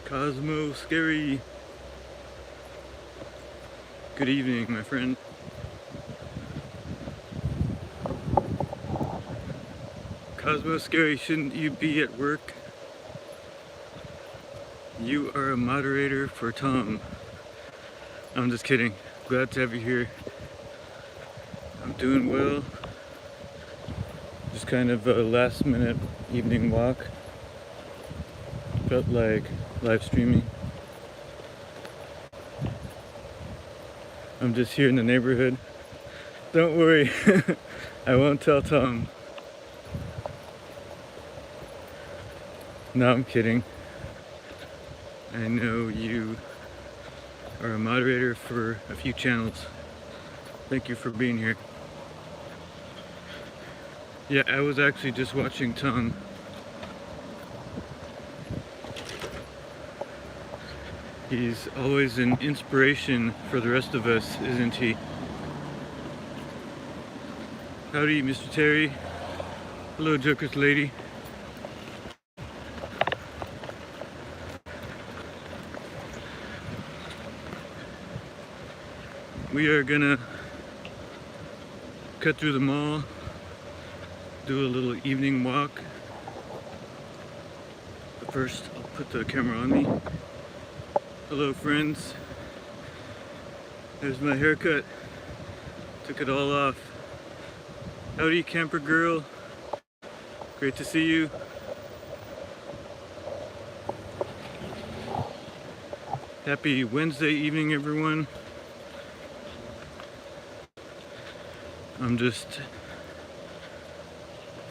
Cosmo Scary. Good evening, my friend. Cosmo Scary, shouldn't you be at work? You are a moderator for Tom. I'm just kidding. Glad to have you here. I'm doing well. Just kind of a last minute evening walk. Felt like live streaming. I'm just here in the neighborhood. Don't worry, I won't tell Tom. No, I'm kidding. I know you are a moderator for a few channels. Thank you for being here. Yeah, I was actually just watching Tom. He's always an inspiration for the rest of us, isn't he? Howdy, Mr. Terry. Hello, Joker's lady. We are gonna cut through the mall, do a little evening walk. But first, I'll put the camera on me. Hello, friends. There's my haircut. Took it all off. Howdy, camper girl. Great to see you. Happy Wednesday evening, everyone. I'm just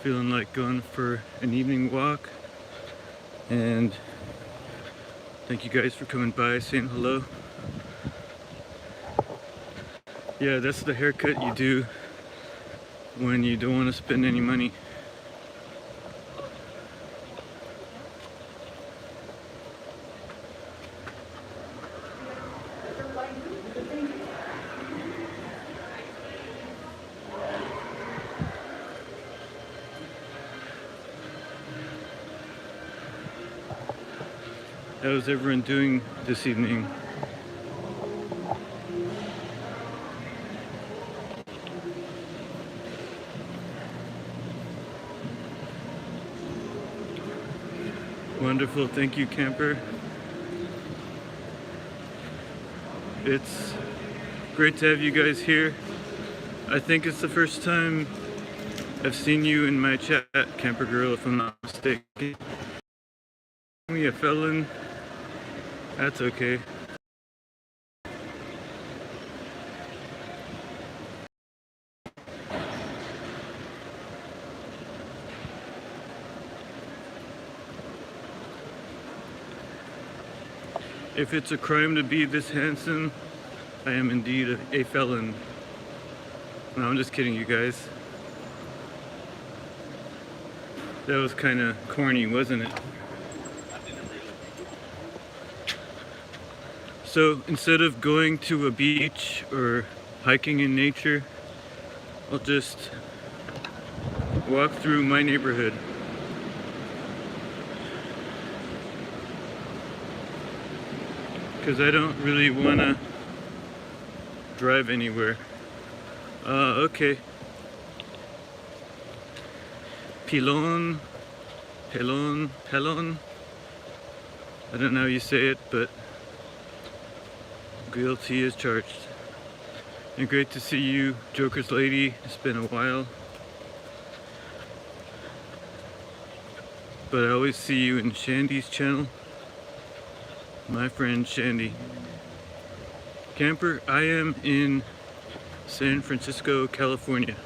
feeling like going for an evening walk, and thank you guys for coming by, saying hello. Yeah, that's the haircut you do when you don't want to spend any money. How's everyone doing this evening? Wonderful, thank you, camper. It's great to have you guys here. I think it's the first time I've seen you in my chat, camper girl, if I'm not mistaken. Me a felon. That's okay. If it's a crime to be this handsome, I am indeed a felon. No, I'm just kidding, you guys. That was kind of corny, wasn't it? So instead of going to a beach or hiking in nature, I'll just walk through my neighborhood. Because I don't really want to drive anywhere. Okay. Pilon. I don't know how you say it, but guilty as charged. And great to see you, Joker's lady. It's been a while. But I always see you in Shandy's channel. My friend Shandy. Camper, I am in San Francisco, California.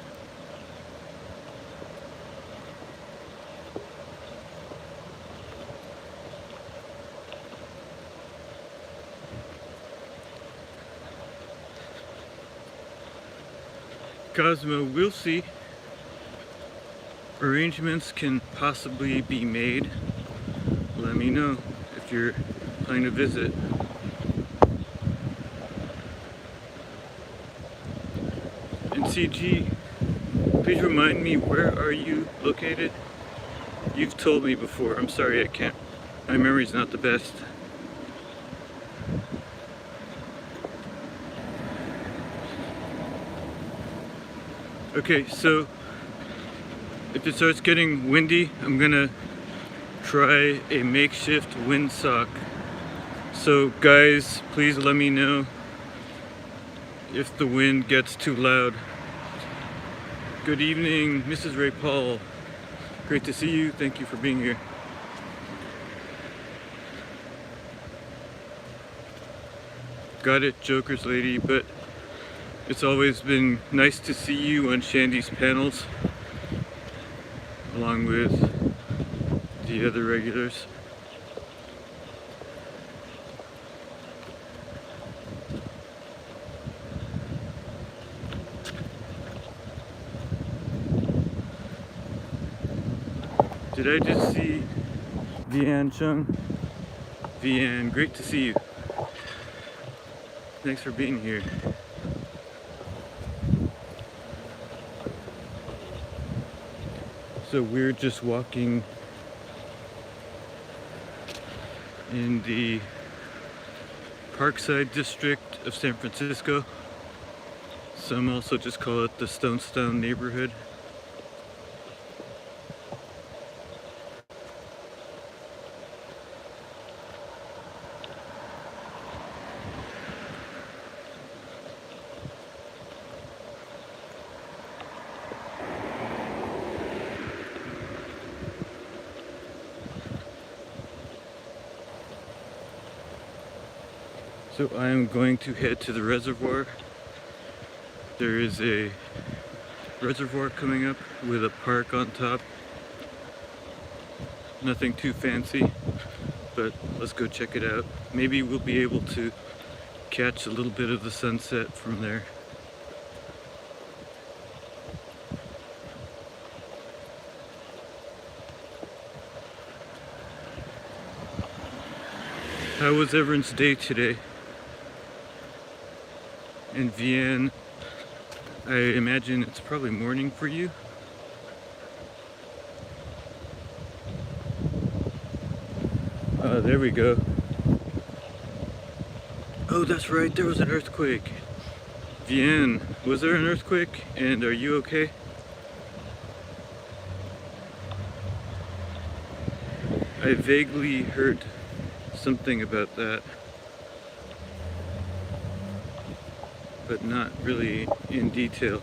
Cosmo, we'll see. Arrangements can possibly be made. Let me know if you're planning to visit. And CG, please remind me, where are you located? You've told me before. I'm sorry, I can't. My memory's not the best. Okay, so if it starts getting windy, I'm gonna try a makeshift windsock. So guys, please let me know if the wind gets too loud. Good evening, Mrs. Ray Paul. Great to see you. Thank you for being here. Got it, Joker's lady, but it's always been nice to see you on Shandy's panels, along with the other regulars. Did I just see Vian Chung? Vian, great to see you. Thanks for being here. So we're just walking in the Parkside district of San Francisco. Some also just call it the Stonestown neighborhood. So I am going to head to the reservoir. There is a reservoir coming up with a park on top. Nothing too fancy, but let's go check it out. Maybe we'll be able to catch a little bit of the sunset from there. How was everyone's day today? In Vienna, I imagine it's probably morning for you. There we go. Oh, that's right, there was an earthquake. Vienna, was there an earthquake? And are you okay? I vaguely heard something about that, but not really in detail.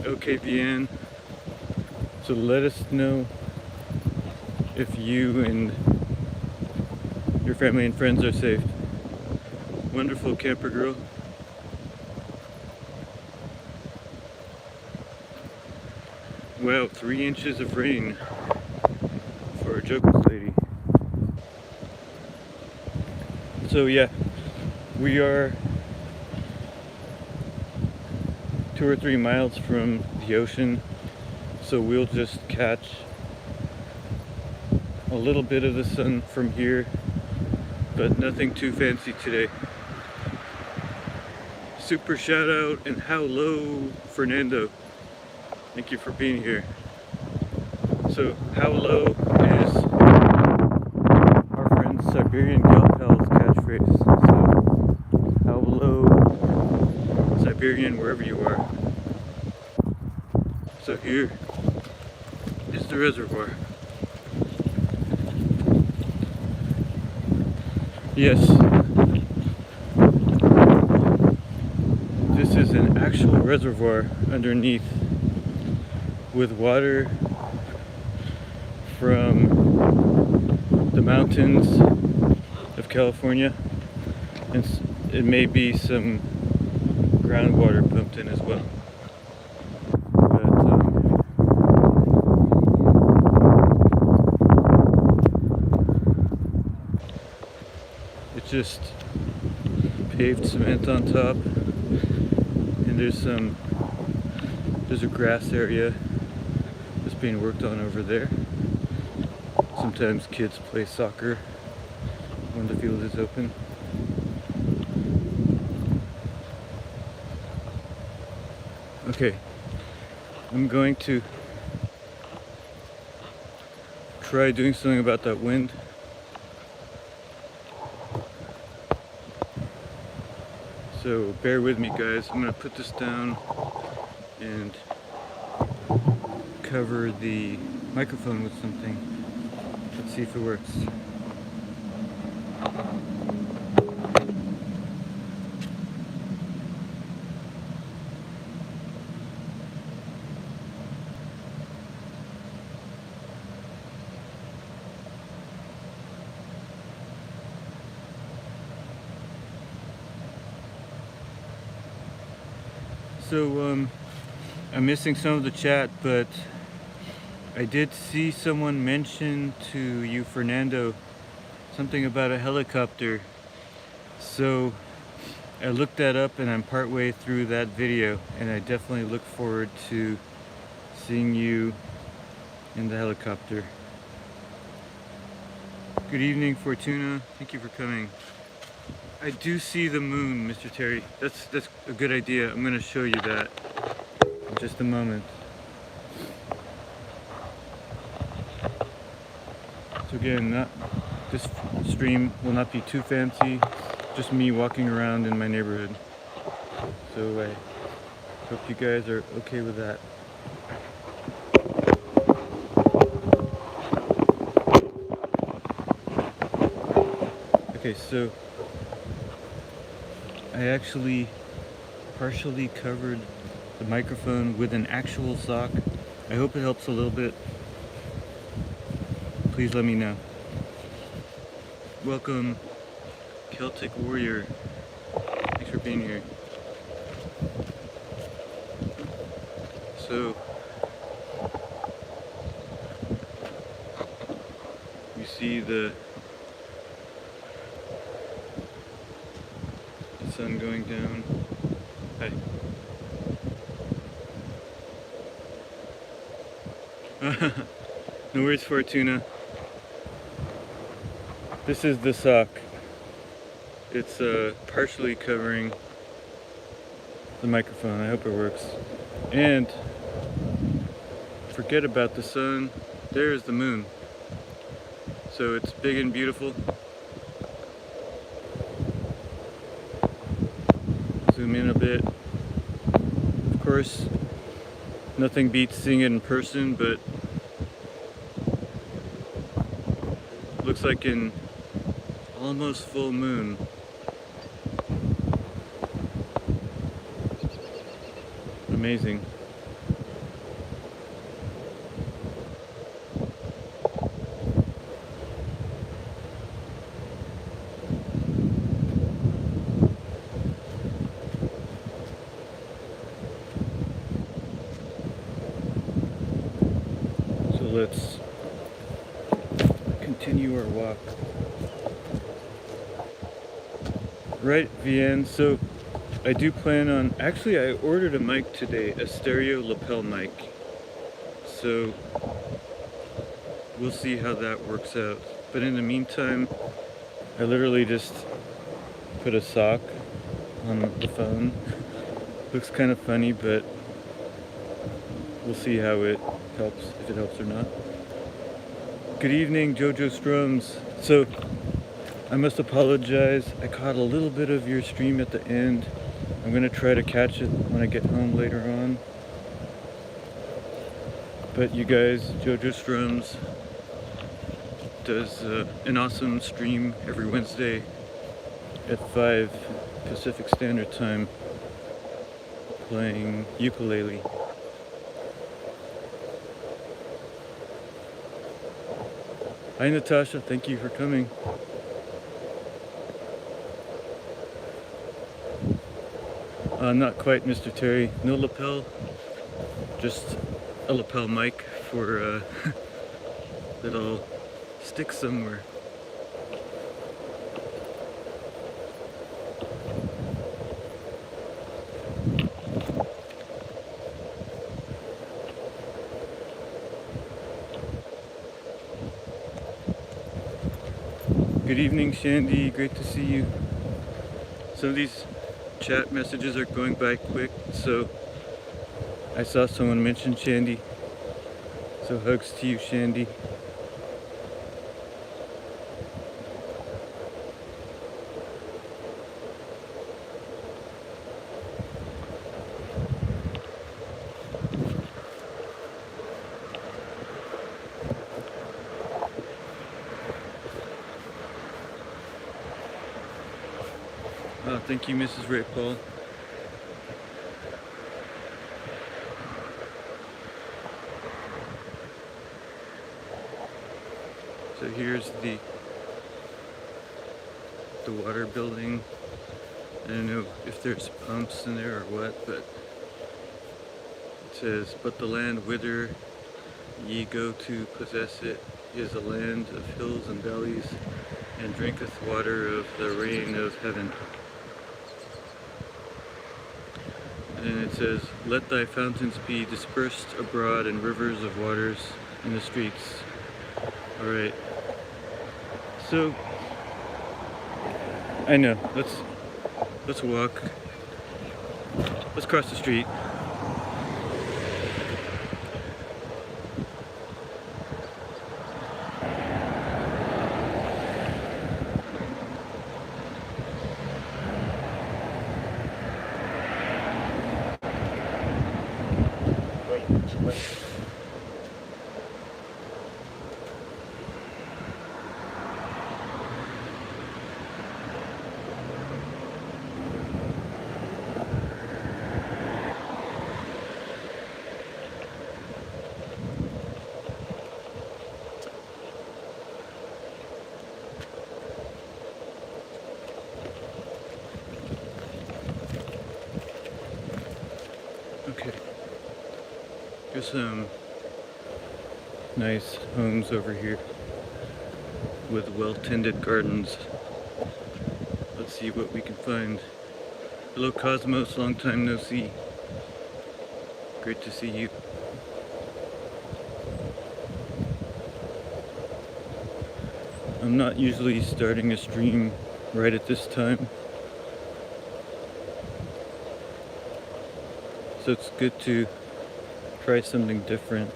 Okay, Vian, so let us know if you and your family and friends are safe. Wonderful camper girl. Wow, 3 inches of rain for a Joker's lady. So yeah, we are 2 or 3 miles from the ocean, so we'll just catch a little bit of the sun from here, but nothing too fancy today. Super shout out and hello, Fernando. Thank you for being here. So, how low is our friend Siberian Gal Pal's catchphrase. So, how low, Siberian, wherever you are. So here is the reservoir. Yes, this is an actual reservoir underneath, with water from the mountains of California, and it may be some groundwater pumped in as well. But it's just paved cement on top, and there's a grass area that's being worked on over there. Sometimes kids play soccer when the field is open. Okay, I'm going to try doing something about that wind. So bear with me, guys. I'm gonna put this down and cover the microphone with something. Let's see if it works. So I'm missing some of the chat, but I did see someone mention to you, Fernando, something about a helicopter. So I looked that up and I'm partway through that video, and I definitely look forward to seeing you in the helicopter. Good evening, Fortuna. Thank you for coming. I do see the moon, Mr. Terry. That's a good idea. I'm going to show you that in just a moment. So again, this stream will not be too fancy, just me walking around in my neighborhood. So I hope you guys are okay with that. Okay, so I actually partially covered the microphone with an actual sock. I hope it helps a little bit. Please let me know. Welcome, Celtic Warrior. Thanks for being here. So, you see the sun going down. Hi. No worries, Fortuna. This is the sock. It's partially covering the microphone. I hope it works. And forget about the sun. There's the moon. So it's big and beautiful. Zoom in a bit. Of course, nothing beats seeing it in person, but looks like an almost full moon. Amazing. So let's continue our walk. Right, Vienne. So I do plan on, actually I ordered a mic today, a stereo lapel mic. So we'll see how that works out. But in the meantime, I literally just put a sock on the phone. Looks kind of funny, but we'll see how it helps, if it helps or not. Good evening, Jojo Strums. So I must apologize. I caught a little bit of your stream at the end. I'm gonna try to catch it when I get home later on. But you guys, Jojo Strums does an awesome stream every Wednesday at 5 Pacific Standard Time, playing ukulele. Hi Natasha, thank you for coming. Not quite, Mr. Terry. No lapel, just a lapel mic for that'll stick somewhere. Good evening, Shandy. Great to see you. Some of these chat messages are going by quick, so I saw someone mention Shandy, so hugs to you, Shandy. Oh, thank you, Mrs. Ray Paul. So here's the water building. I don't know if there's pumps in there or what, but it says, "But the land whither ye go to possess it is a land of hills and valleys, and drinketh water of the rain of heaven." And it says, "Let thy fountains be dispersed abroad and rivers of waters in the streets." Alright. So I know, let's walk. Let's cross the street. Okay, there's some nice homes over here with well-tended gardens. Let's see what we can find. Hello Cosmos, long time no see. Great to see you. I'm not usually starting a stream right at this time, so it's good to try something different.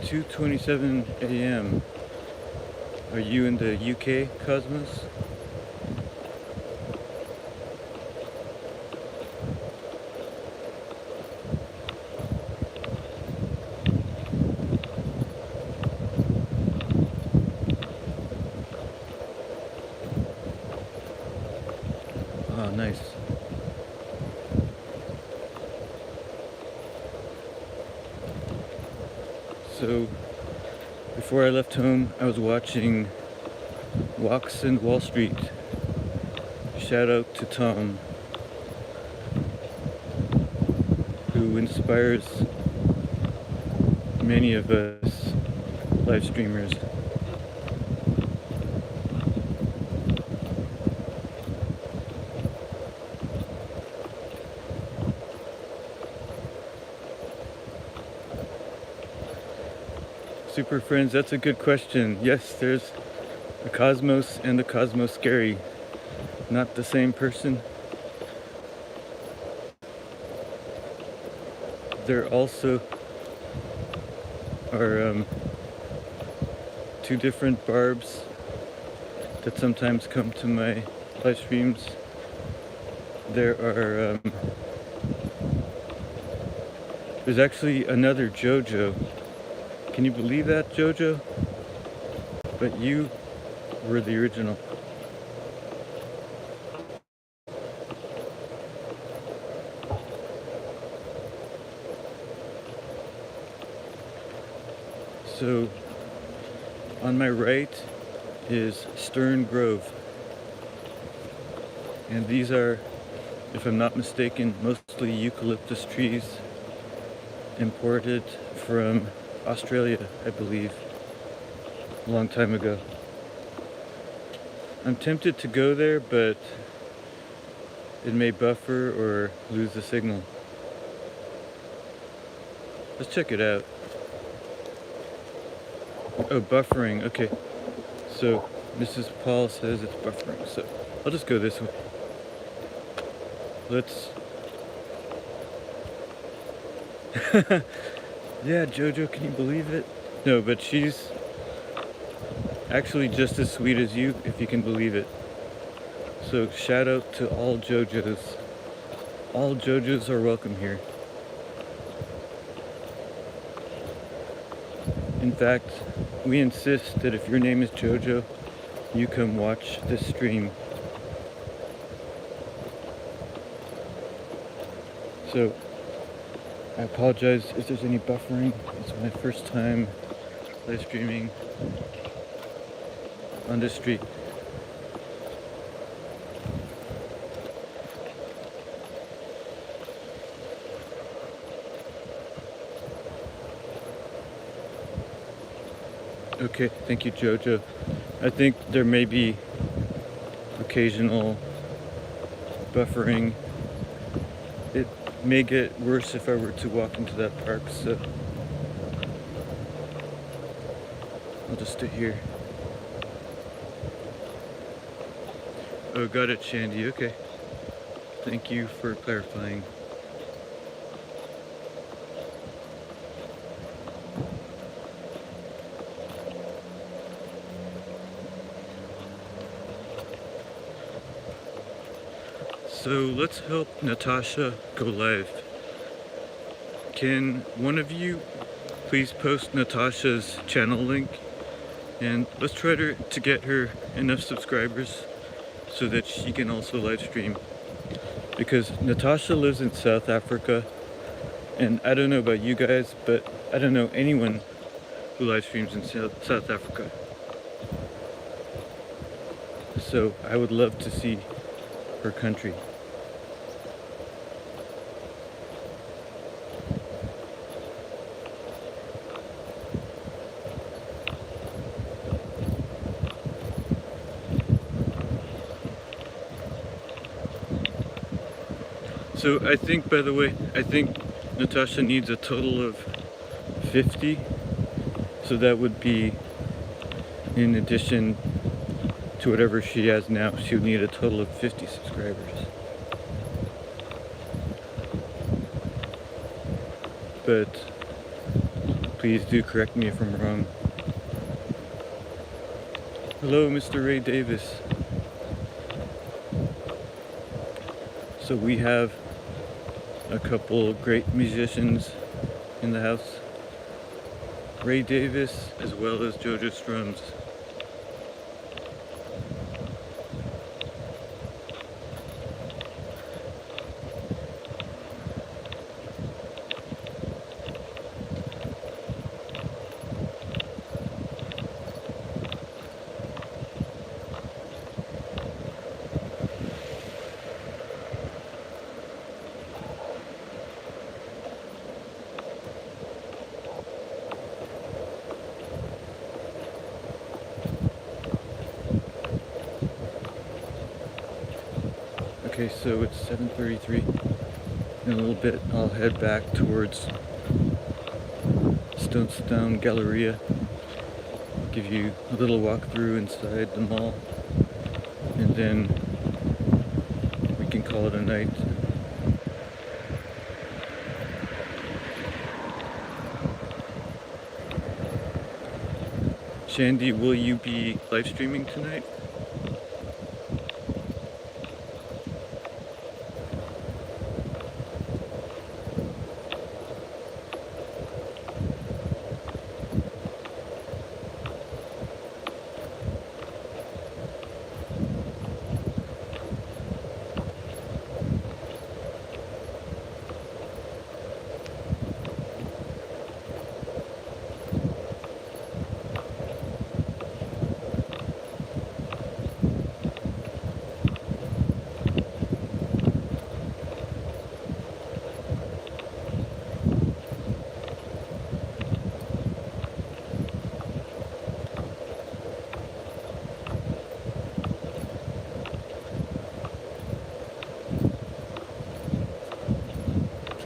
"2:27 a.m. Are you in the UK, Cosmos?" Oh, nice. So, before I left home, I was watching Walks in Wall Street. Shout out to Tom, who inspires many of us live streamers. Super friends, that's a good question. Yes, there's a Cosmos and a Cosmos Scary. Not the same person. There also are two different Barbs that sometimes come to my live streams. There are there's actually another JoJo. Can you believe that, JoJo? But you were the original. So, on my right is Stern Grove. And these are, if I'm not mistaken, mostly eucalyptus trees imported from Australia, I believe, a long time ago. I'm tempted to go there, but it may buffer or lose the signal. Let's check it out. Oh, buffering. Okay. So Mrs. Paul says it's buffering. So I'll just go this way. Let's. Yeah, Jojo, can you believe it? No, but she's actually just as sweet as you, if you can believe it. So shout out to all Jojos. All Jojos are welcome here. In fact, we insist that if your name is Jojo, you come watch this stream. So, I apologize if there's any buffering. It's my first time live streaming on this street. Okay, thank you, Jojo. I think there may be occasional buffering. It may get worse if I were to walk into that park, so I'll just stay here. Oh, got it, Shandy. Okay. Thank you for clarifying. So let's help Natasha go live. Can one of you please post Natasha's channel link, and let's try to get her enough subscribers so that she can also live stream, because Natasha lives in South Africa, and I don't know about you guys, but I don't know anyone who live streams in South Africa. So I would love to see her country. So I think, by the way, I think Natasha needs a total of 50. So that would be in addition to whatever she has now. She would need a total of 50 subscribers. But please do correct me if I'm wrong. Hello, Mr. Ray Davis. So we have a couple great musicians in the house. Ray Davis as well as Jojo Strums. Okay, so it's 7:33. In a little bit, I'll head back towards Stonestown Galleria. Give you a little walkthrough inside the mall, and then we can call it a night. Shandy, will you be live streaming tonight?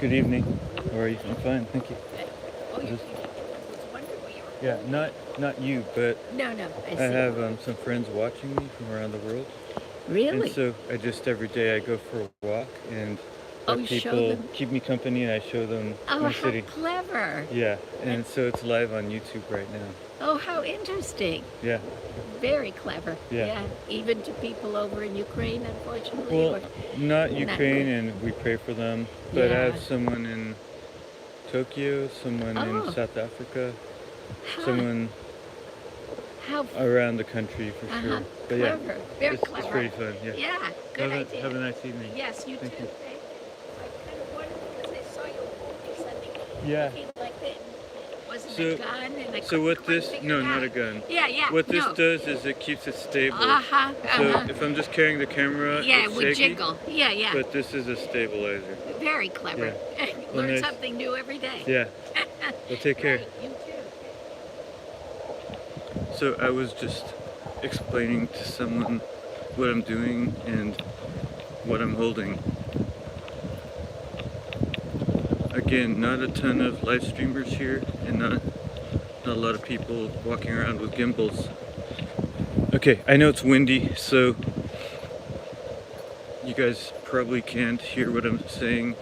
Good evening. How are you? I'm fine, thank you. you Just- came. I was wondering where you were. Yeah, not you, but No, I see. I have some friends watching me from around the world. And Really? so I just every day I go for a walk and Oh, let you show people them? keep me company and I show them Oh, my how city. clever. Yeah, and so it's live on YouTube right now. Oh, how interesting. Yeah. Very clever. Yeah. Even to people over in Ukraine, unfortunately. Well, or- not Not Ukraine, good. and we pray for them. But I Yeah. have someone in Tokyo, someone Oh. in South Africa, Huh, someone how around the country for sure. But yeah, clever. Very it's clever. pretty fun. Yeah. Yeah, good idea. Have a nice evening. Yes, you Thank too. you. Thank you. I kind of wondered because I saw you holding something Yeah. looking like that. Wasn't So- a gun, and I So couldn't what quite this? figure No, it not a out. gun. Yeah. What this no. does is it keeps it stable. Uh-huh. So if I'm just carrying the camera, Yeah, it's it would shaky, jiggle. Yeah. But this is a stabilizer. Very clever. Well, Learn nice. something new every day. Yeah. Well, take care. Right, you too. So I was just explaining to someone what I'm doing and what I'm holding. Again, not a ton of live streamers here and not a lot of people walking around with gimbals. Okay, I know it's windy, so you guys probably can't hear what I'm saying.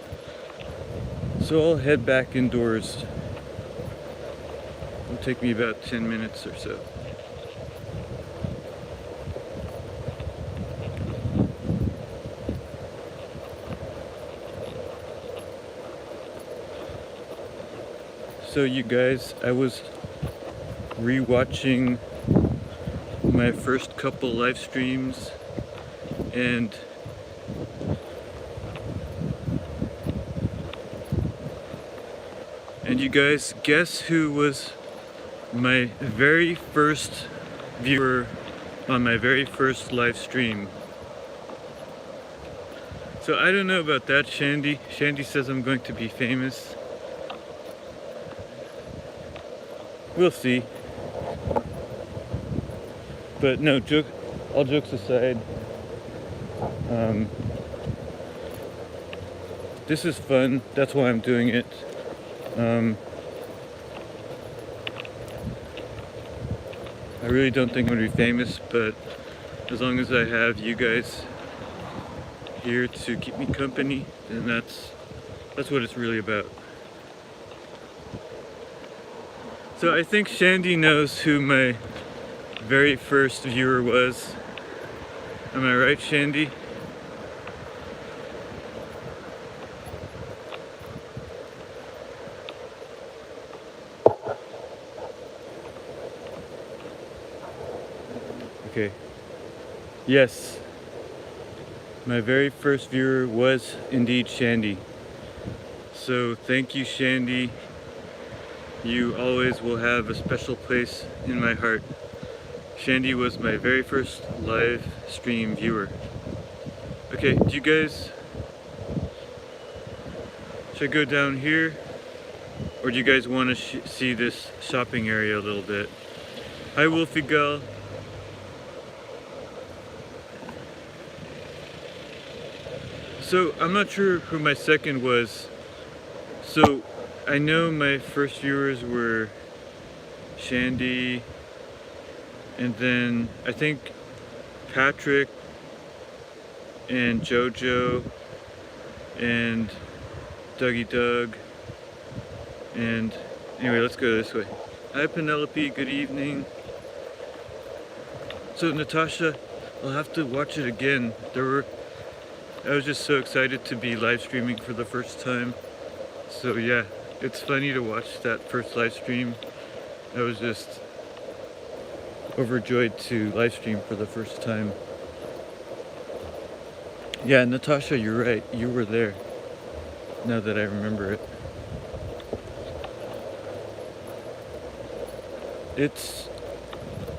So I'll head back indoors. It'll take me about 10 minutes or so. So you guys, I was rewatching my first couple live streams and you guys, guess who was my very first viewer on my very first live stream? So I don't know about that, Shandy. Shandy says I'm going to be famous. We'll see. But no, all jokes aside, this is fun. That's why I'm doing it. I really don't think I'm gonna be famous, but as long as I have you guys here to keep me company, then that's what it's really about. So I think Shandy knows who my very first viewer was. Am I right, Shandy? Okay. Yes. My very first viewer was indeed Shandy. So thank you, Shandy. You always will have a special place in my heart. Shandy was my very first live stream viewer. Okay, do you guys... Should I go down here? Or do you guys want to see this shopping area a little bit? Hi, Wolfie Gull. So, I'm not sure who my second was. So, I know my first viewers were Shandy, and then I think Patrick, and Jojo, and Dougie Doug, and anyway, let's go this way. Hi Penelope, good evening. So Natasha, I'll have to watch it again. I was just so excited to be live streaming for the first time. So yeah, it's funny to watch that first live stream. I was just overjoyed to live stream for the first time. Yeah, Natasha, you're right. You were there. Now that I remember it.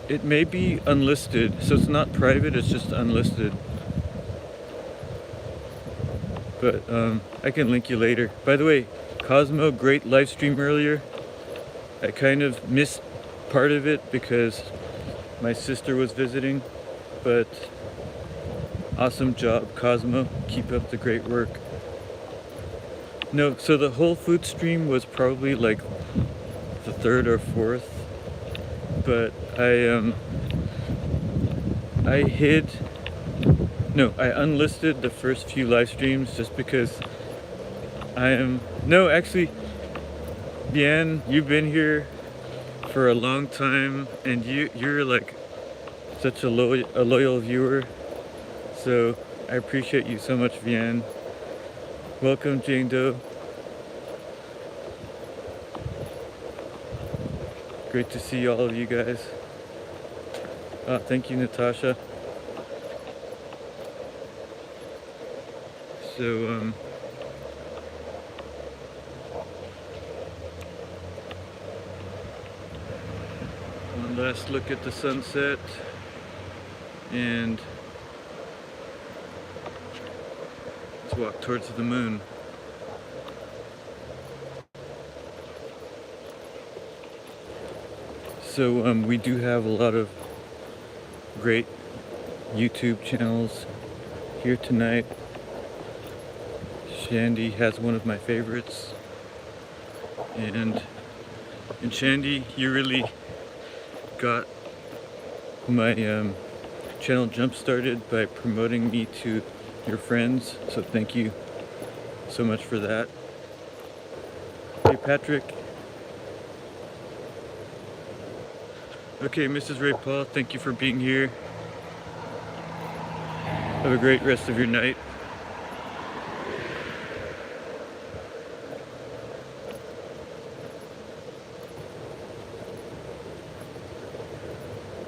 It may be unlisted, so it's not private, it's just unlisted. But I can link you later. By the way, Cosmo, great live stream earlier. I kind of missed part of it because my sister was visiting, but awesome job, Cosmo. Keep up the great work. No, so the Whole Food stream was probably like third or fourth, but I unlisted the first few live streams just because actually, Bien, you've been here for a long time, and you're like such a loyal viewer, so I appreciate you so much, Vian. Welcome, Jane Doe. Great to see all of you guys. Thank you, Natasha. So, one last look at the sunset, and let's walk towards the moon. So we do have a lot of great YouTube channels here tonight. Shandy has one of my favorites, and Shandy, you really got my channel jump started by promoting me to your friends, so thank you so much for that. Hey Patrick. Okay, Mrs. Ray Paul, thank you for being here. Have a great rest of your night.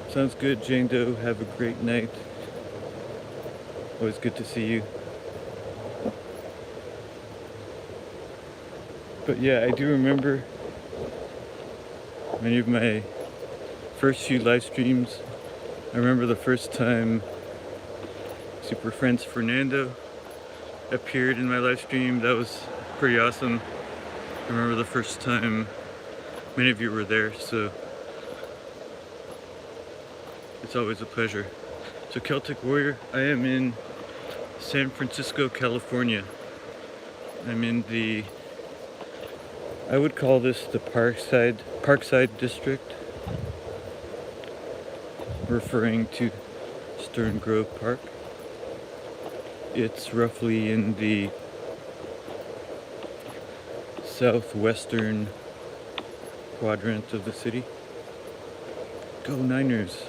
Sounds good, Jane Doe. Have a great night. Always good to see you. But yeah, I do remember many of my first few live streams. I remember the first time Super Friends Fernando appeared in my live stream. That was pretty awesome. I remember the first time many of you were there, so it's always a pleasure. So Celtic Warrior, I am in San Francisco, California. I'm in I would call this the Parkside district, referring to Stern Grove Park. It's roughly in the southwestern quadrant of the city. Go Niners!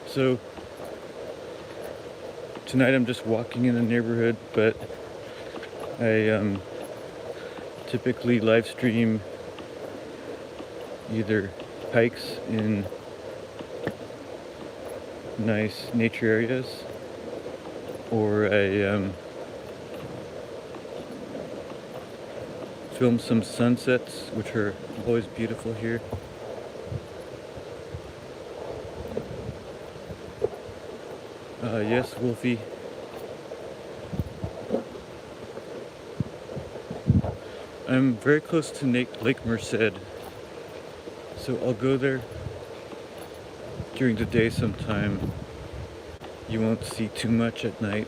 So tonight I'm just walking in the neighborhood, but I typically live stream either hikes in nice nature areas, or I film some sunsets, which are always beautiful here. Yes, Wolfie. I'm very close to Lake Merced, so I'll go there during the day sometime. You won't see too much at night.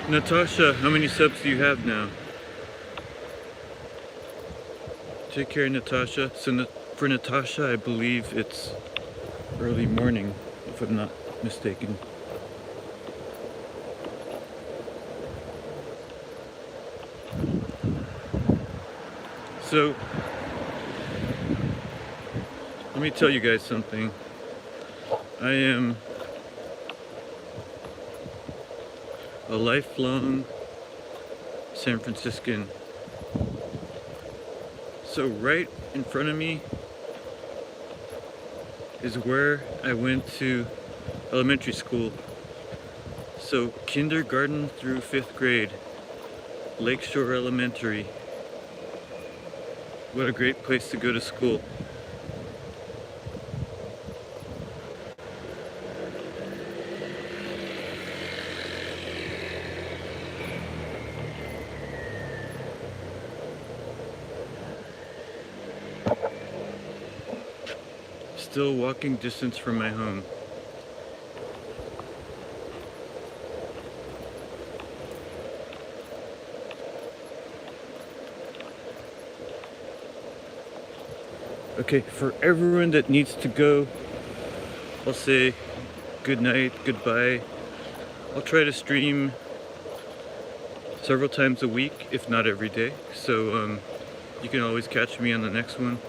Natasha, how many subs do you have now? Take care, Natasha. So for Natasha, I believe it's early morning, if I'm not mistaken. So, let me tell you guys something. I am a lifelong San Franciscan. So right in front of me is where I went to elementary school. So kindergarten through 5th grade, Lakeshore Elementary. What a great place to go to school. still walking distance from my home. Okay, for everyone that needs to go, I'll say good night, goodbye. I'll try to stream several times a week, if not every day. So you can always catch me on the next one.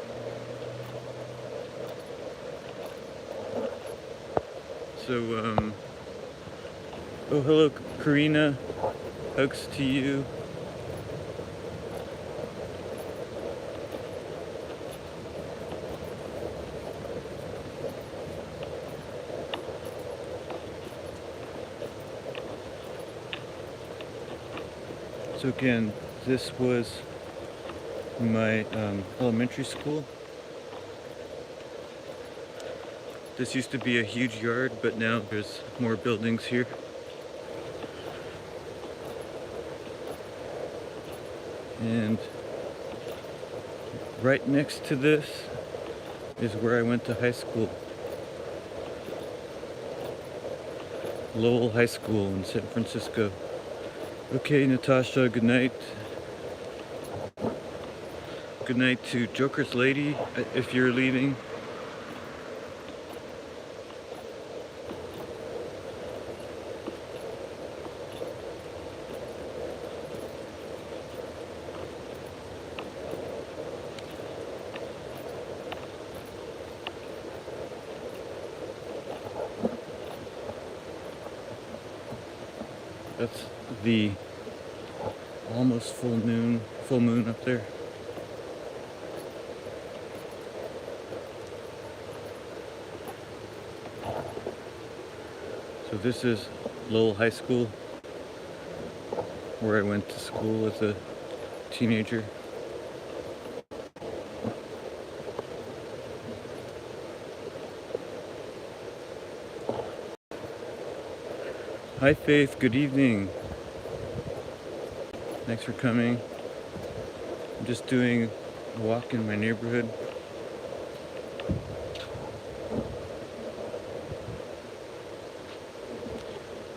So, oh, hello, Karina. Hugs to you. So again, this was my elementary school. This used to be a huge yard, but now there's more buildings here. And right next to this is where I went to high school. Lowell High School in San Francisco. Okay, Natasha, good night. Good night to Joker's Lady, if you're leaving. That's the almost full moon up there. So this is Lowell High School, where I went to school as a teenager. Hi Faith, good evening. Thanks for coming. I'm just doing a walk in my neighborhood.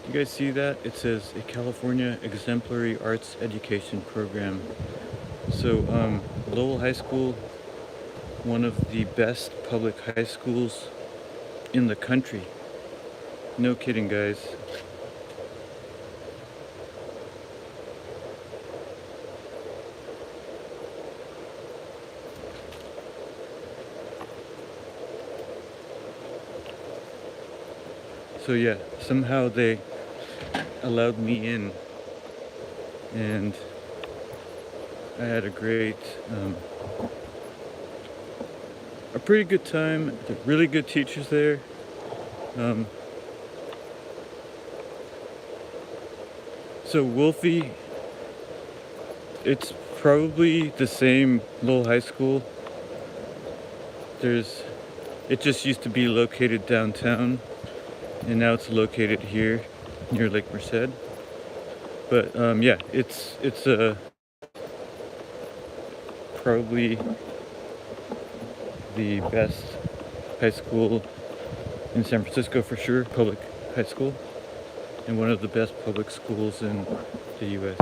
You guys see that? It says a California Exemplary Arts Education Program. So Lowell High School, one of the best public high schools in the country. No kidding, guys. So yeah, somehow they allowed me in, and I had a pretty good time. The really good teachers there. So Wolfie, it's probably the same Lowell High School. It just used to be located downtown, and now it's located here near Lake Merced. But yeah, it's probably the best high school in San Francisco for sure, public high school, and one of the best public schools in the US.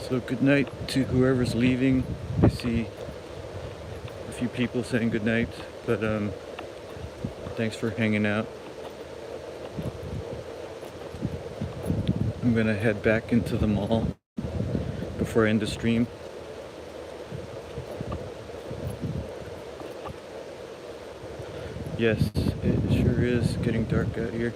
So good night to whoever's leaving. I see a few people saying good night, but thanks for hanging out. I'm gonna head back into the mall before I end the stream. Yes, it sure is getting dark out here.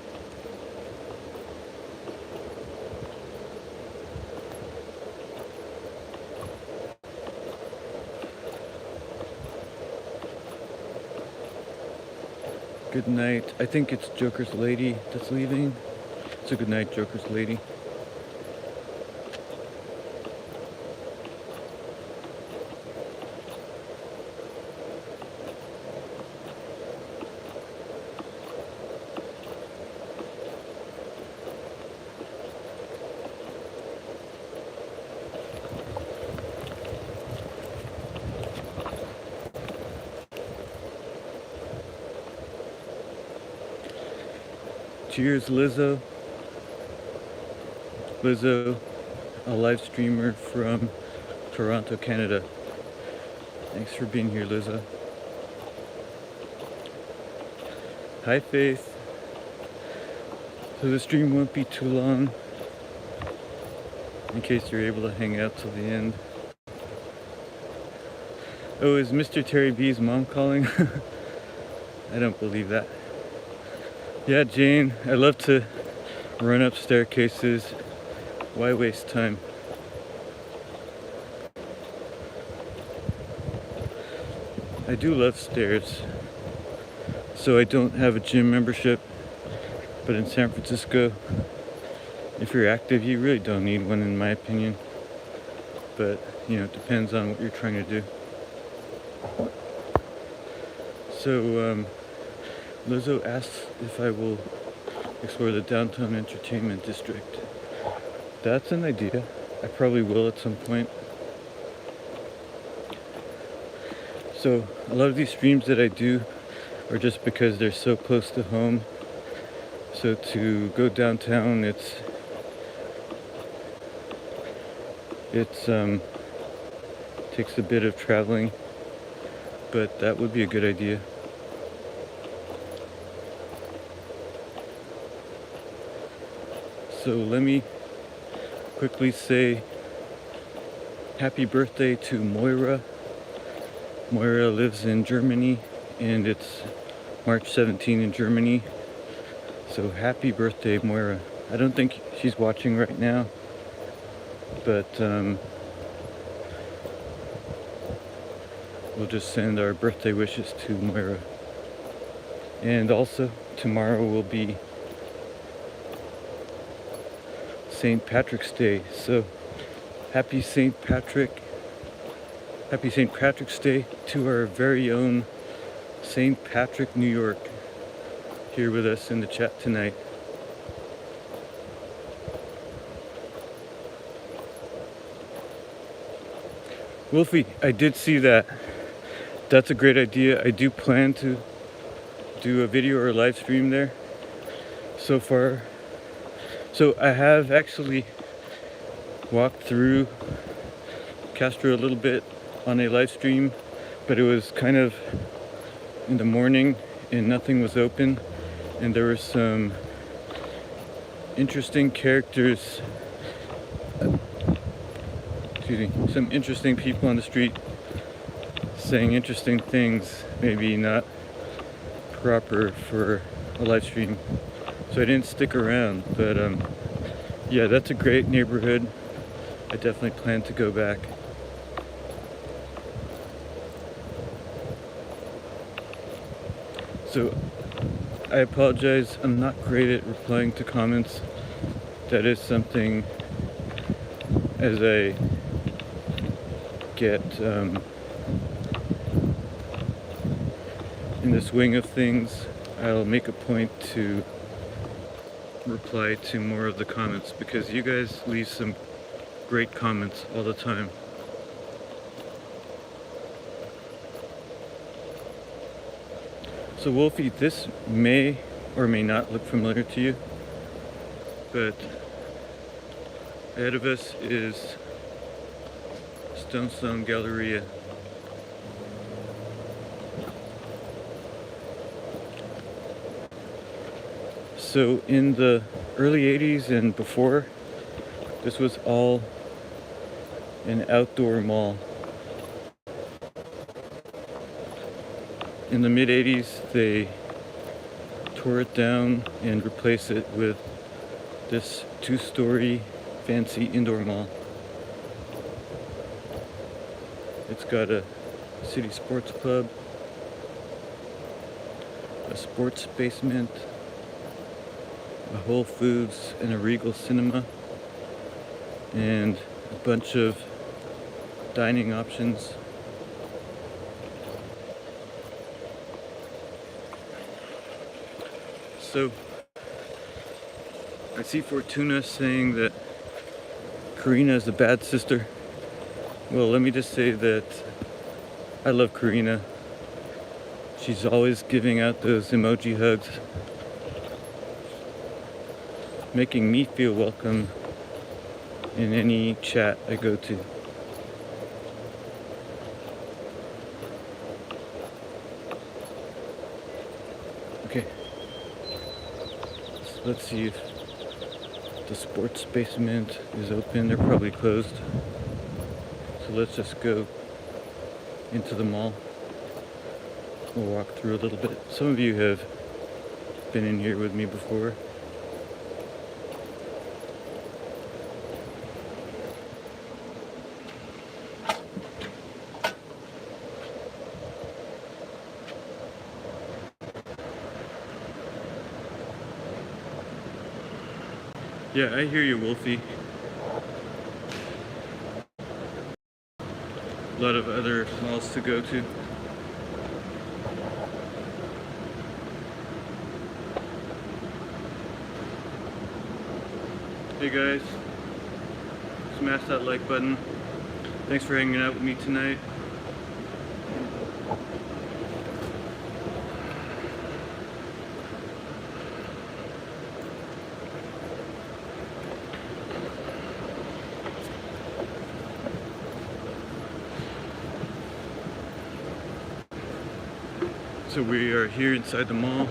Good night. I think it's Joker's Lady that's leaving. So good night, Joker's Lady. Cheers, Lizzo. Lizzo, a live streamer from Toronto, Canada. Thanks for being here, Lizzo. Hi, Faith. So the stream won't be too long, in case you're able to hang out till the end. Oh, is Mr. Terry B's mom calling? I don't believe that. Yeah, Jane, I love to run up staircases. Why waste time? I do love stairs. So I don't have a gym membership, but in San Francisco, if you're active, you really don't need one, in my opinion. But, you know, it depends on what you're trying to do. So, Lizzo asks if I will explore the downtown entertainment district. That's an idea. I probably will at some point. So, a lot of these streams that I do are just because they're so close to home. So to go downtown, it's takes a bit of traveling, but that would be a good idea. So let me quickly say happy birthday to Moira. Moira lives in Germany, and it's March 17 in Germany. So happy birthday, Moira. I don't think she's watching right now, but we'll just send our birthday wishes to Moira. And also, tomorrow will be St. Patrick's Day. So happy St. Patrick's Day to our very own St. Patrick, New York, here with us in the chat tonight. Wolfie, I did see that. That's a great idea. I do plan to do a video or a live stream there so far. So I have actually walked through Castro a little bit on a live stream, but it was kind of in the morning and nothing was open, and there were some interesting characters, some interesting people on the street saying interesting things, maybe not proper for a live stream. So I didn't stick around, but yeah, that's a great neighborhood. I definitely plan to go back. So I apologize, I'm not great at replying to comments. That is something, as I get in the swing of things, I'll make a point to reply to more of the comments, because you guys leave some great comments all the time. So Wolfie, this may or may not look familiar to you, but ahead of us is Stonestown Galleria. So in the early 80s and before, this was all an outdoor mall. In the mid 80s, they tore it down and replaced it with this 2-story fancy indoor mall. It's got a city sports club, a sports basement, a Whole Foods and a Regal Cinema, and a bunch of dining options. So I see Fortuna saying that Karina is a bad sister. Well, let me just say that I love Karina. She's always giving out those emoji hugs. making me feel welcome in any chat I go to. Okay, so let's see if the sports basement is open. They're probably closed. So let's just go into the mall. We'll walk through a little bit. Some of you have been in here with me before. Yeah, I hear you, Wolfie. A lot of other malls to go to. Hey guys, smash that like button. Thanks for hanging out with me tonight. So we are here inside the mall.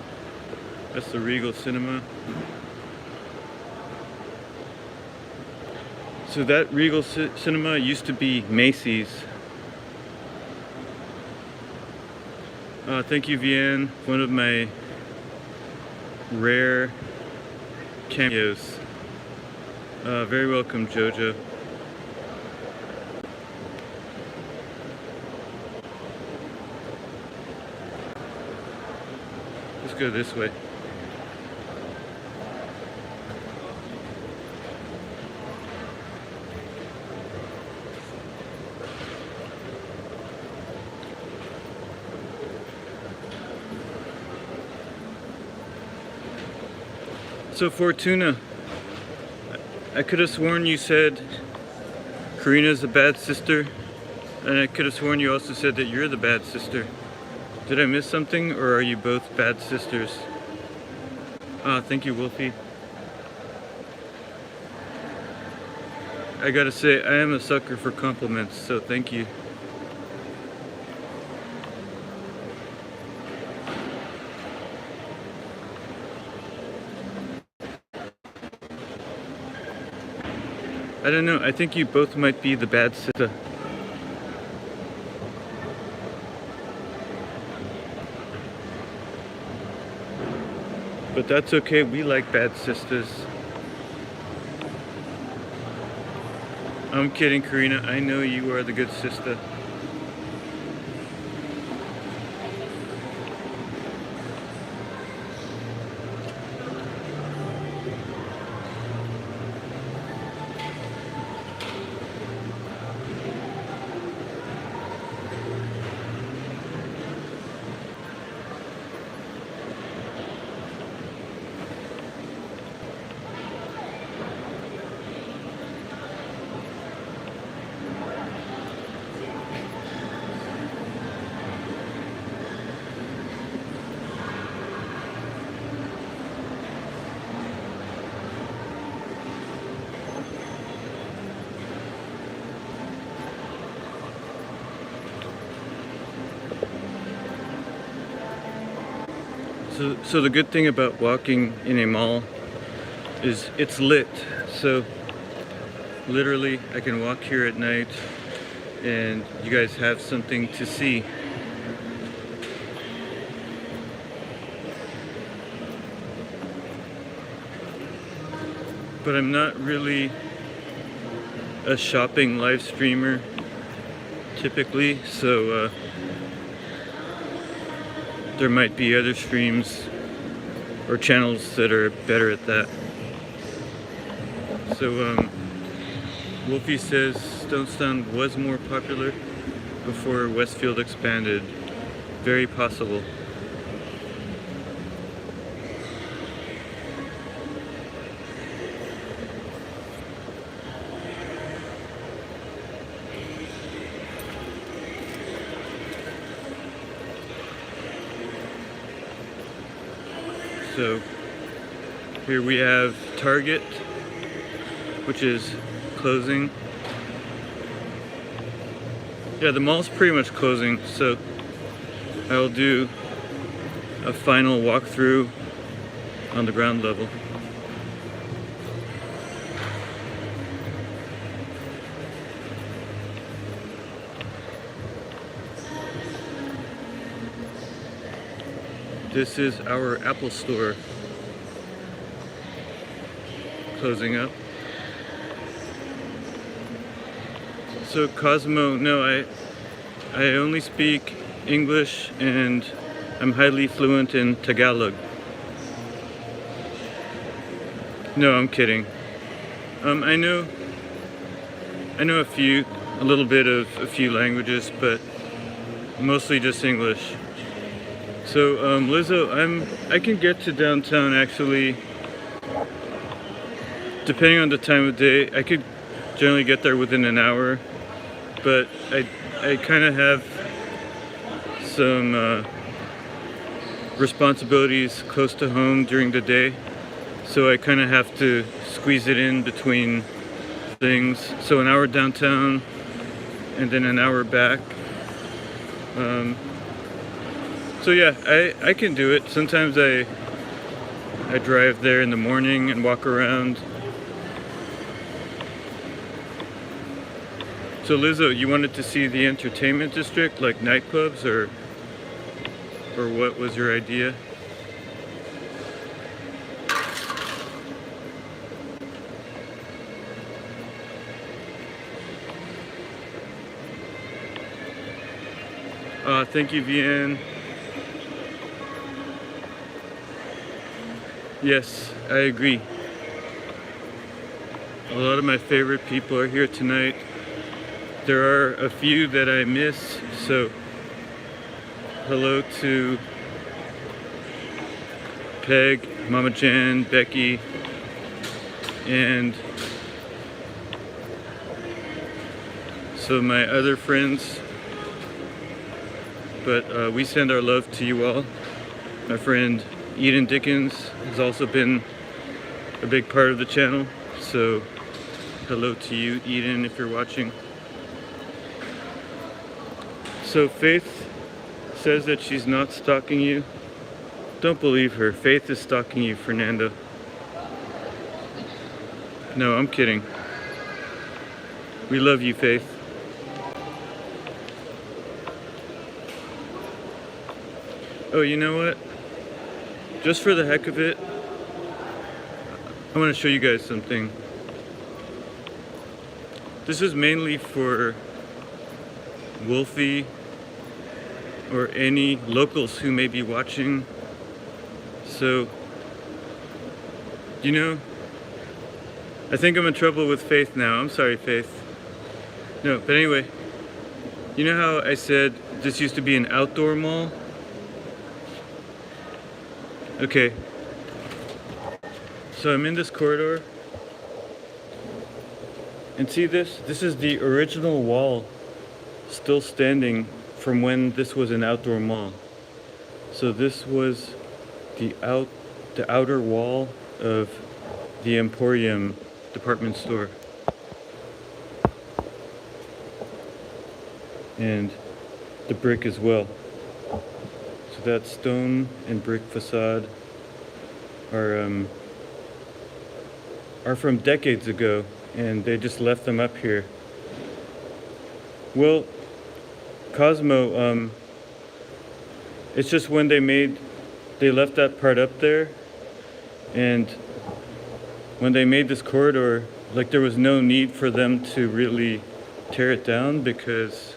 That's the Regal Cinema. So that Regal Cinema used to be Macy's. Thank you, Vianne. One of my rare cameos. Very welcome, Jojo. Let's go this way. So Fortuna, I could have sworn you said Karina's a bad sister, and I could have sworn you also said that you're the bad sister. Did I miss something, or are you both bad sisters? Thank you, Wolfie. I gotta say, I am a sucker for compliments, so thank you. I don't know, I think you both might be the bad sister. But that's okay, we like bad sisters. I'm kidding, Karina, I know you are the good sister. So the good thing about walking in a mall is it's lit. So literally I can walk here at night and you guys have something to see. But I'm not really a shopping live streamer typically, so there might be other streams or channels that are better at that. So Wolfie says Stonestown was more popular before Westfield expanded. Very possible. So Here we have Target, which is closing. Yeah, the mall's pretty much closing, so I'll do a final walkthrough on the ground level. This is our Apple store closing up. So Cosmo, no, I only speak English and I'm highly fluent in Tagalog. No, I'm kidding. I know a little bit of a few languages, but mostly just English. So Lizzo, I can get to downtown actually, depending on the time of day. I could generally get there within an hour, but I kind of have some responsibilities close to home during the day, so I kind of have to squeeze it in between things. So an hour downtown and then an hour back. So yeah, I can do it. Sometimes I drive there in the morning and walk around. So Lizzo, you wanted to see the entertainment district, like nightclubs, or what was your idea? Thank you, Vienne. Yes, I agree. A lot of my favorite people are here tonight. There are a few that I miss, so hello to Peg, Mama Jan, Becky, and some of my other friends. But we send our love to you all. My friend Eden Dickens has also been a big part of the channel, so hello to you, Eden, if you're watching. So Faith says that she's not stalking you. Don't believe her. Faith is stalking you, Fernando. No, I'm kidding. We love you, Faith. Oh, you know what? Just for the heck of it, I want to show you guys something. This is mainly for Wolfie or any locals who may be watching. So, you know, I think I'm in trouble with Faith now. I'm sorry, Faith. No, but anyway, you know how I said this used to be an outdoor mall? Okay, so I'm in this corridor, and see this? This is the original wall still standing from when this was an outdoor mall. So this was the outer wall of the Emporium department store. And the brick as well. So that stone and brick facade are from decades ago, and they just left them up here. Well, Cosmo, it's just when they left that part up there, and when they made this corridor, like, there was no need for them to really tear it down, because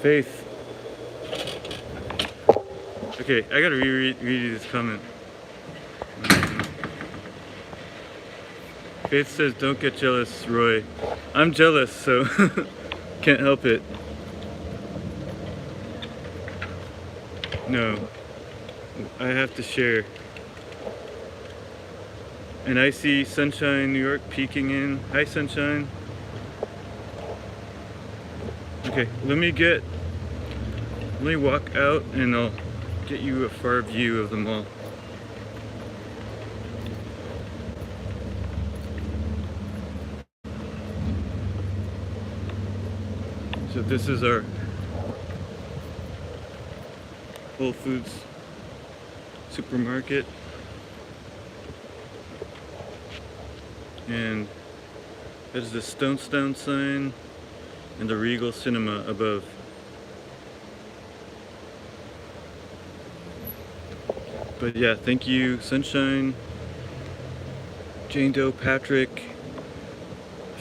Faith. Okay, I gotta read this comment. Faith says, "Don't get jealous, Roy." I'm jealous, so can't help it. No, I have to share. And I see Sunshine, New York peeking in. Hi, Sunshine. Okay, let me walk out and I'll get you a far view of the mall. So this is our Whole Foods supermarket, and there's the Stonestown sign and the Regal Cinema above. But yeah, thank you Sunshine, Jane Doe, Patrick,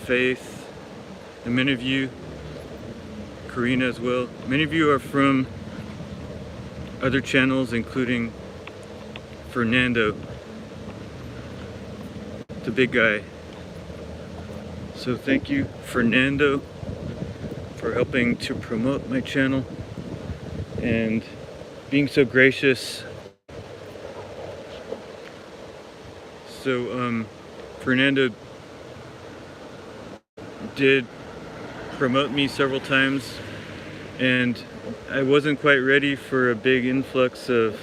Faith, and many of you, Karina as well. Many of you are from other channels, including Fernando, the big guy. So thank you, Fernando, for helping to promote my channel and being so gracious. So Fernando did promote me several times, and I wasn't quite ready for a big influx of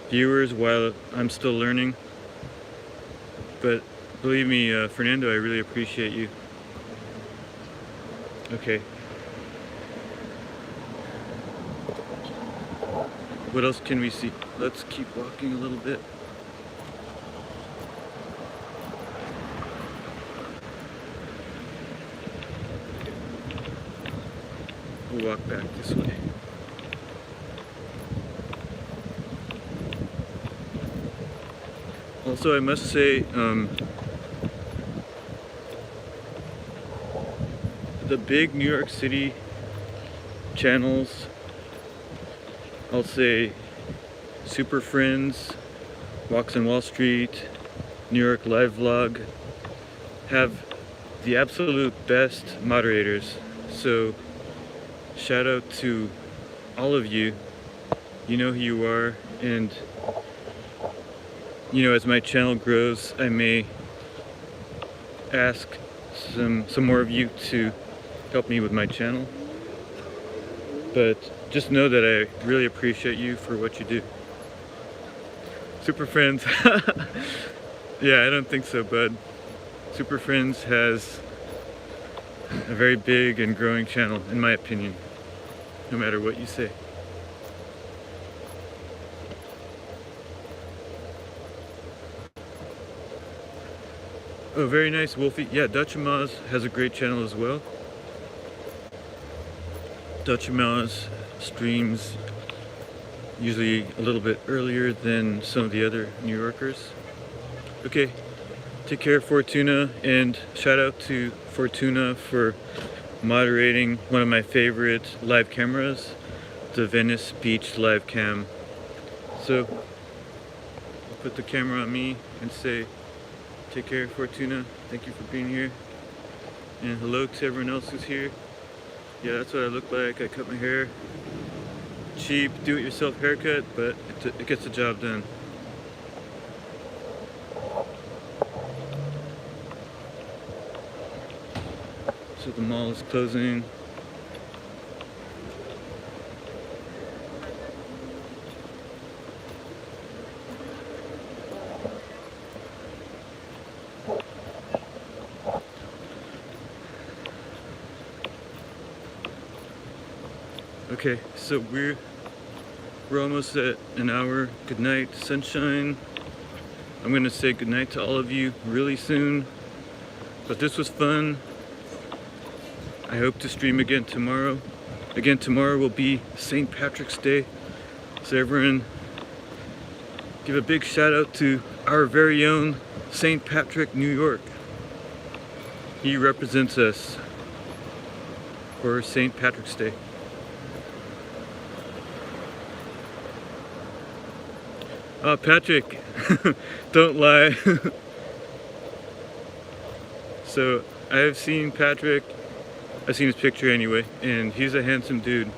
viewers while I'm still learning. But believe me, Fernando, I really appreciate you. Okay. What else can we see? Let's keep walking a little bit. We'll walk back this way. Also, I must say, the big New York City channels, I'll say Super Friends, Walks on Wall Street, New York Live Vlog, have the absolute best moderators. So shout out to all of you. You know who you are, and you know, as my channel grows, I may ask some more of you to help me with my channel. But just know that I really appreciate you for what you do. Super Friends. Yeah, I don't think so, bud. Super Friends has a very big and growing channel, in my opinion, no matter what you say. Oh, very nice, Wolfie. Yeah, Dutch Maz has a great channel as well. Dutch Maz streams usually a little bit earlier than some of the other New Yorkers. Okay, take care, Fortuna, and shout out to Fortuna for moderating one of my favorite live cameras, the Venice Beach live cam. So I'll put the camera on me and say, take care, Fortuna. Thank you for being here. And hello to everyone else who's here. Yeah, that's what I look like. I cut my hair. Cheap, do-it-yourself haircut, but it gets the job done. So the mall is closing. Okay, so we're almost at an hour. Good night, sunshine. I'm gonna say good night to all of you really soon. But this was fun. I hope to stream again tomorrow. Again, tomorrow will be St. Patrick's Day. So everyone, give a big shout out to our very own St. Patrick, New York. He represents us for St. Patrick's Day. Oh, Patrick, don't lie. So I've seen Patrick, I've seen his picture anyway, and he's a handsome dude.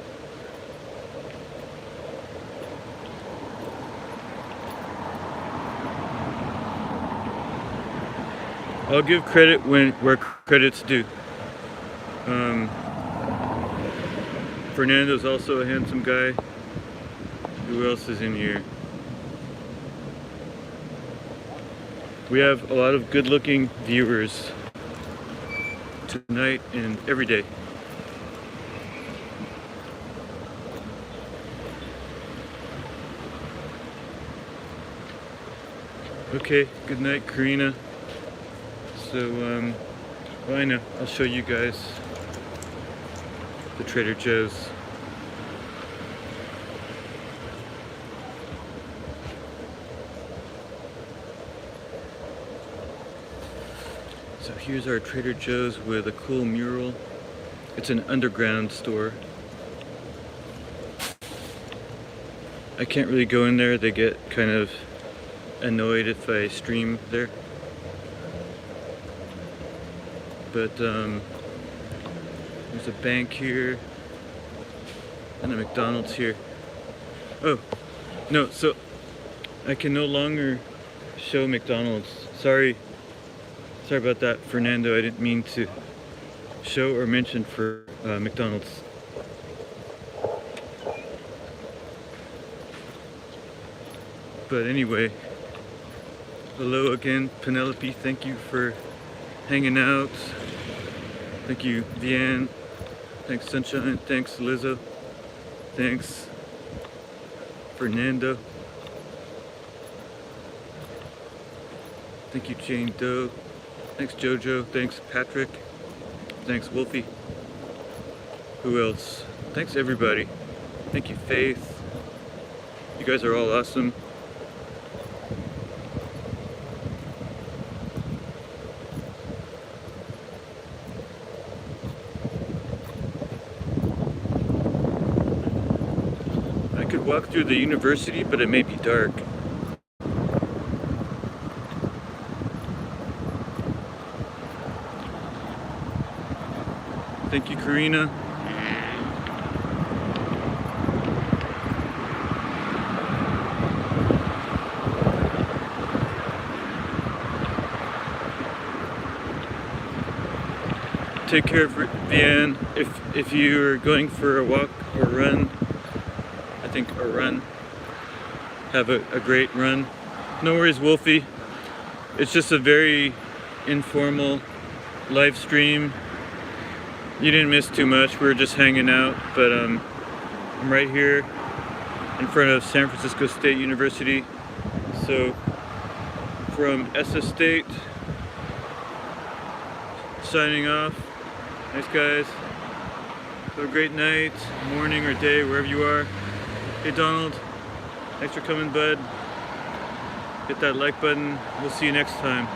I'll give credit where credit's due. Fernando's also a handsome guy Who else is in here? We have a lot of good-looking viewers tonight and every day. Okay, good night, Karina. So, well, I know, I'll show you guys the Trader Joe's. So here's our Trader Joe's with a cool mural. It's an underground store. I can't really go in there, they get kind of annoyed if I stream there. But there's a bank here and a McDonald's here. Oh, no, so I can no longer show McDonald's. Sorry about that, Fernando. I didn't mean to show or mention for McDonald's. But anyway, hello again, Penelope. Thank you for hanging out. Thank you, Vianne. Thanks, Sunshine. Thanks, Lizzo. Thanks, Fernando. Thank you, Jane Doe. Thanks, Jojo. Thanks, Patrick. Thanks, Wolfie. Who else? Thanks, everybody. Thank you, Faith. You guys are all awesome. I could walk through the university, but it may be dark. Thank you, Karina. Take care of Vianne. If you are going for a walk or run, I think a run, have a great run. No worries, Wolfie. It's just a very informal live stream. You didn't miss too much. We were just hanging out, but I'm right here in front of San Francisco State University. So from SS State, signing off. Nice guys. Have a great night, morning or day, wherever you are. Hey Donald, thanks for coming, bud. Hit that like button. We'll see you next time.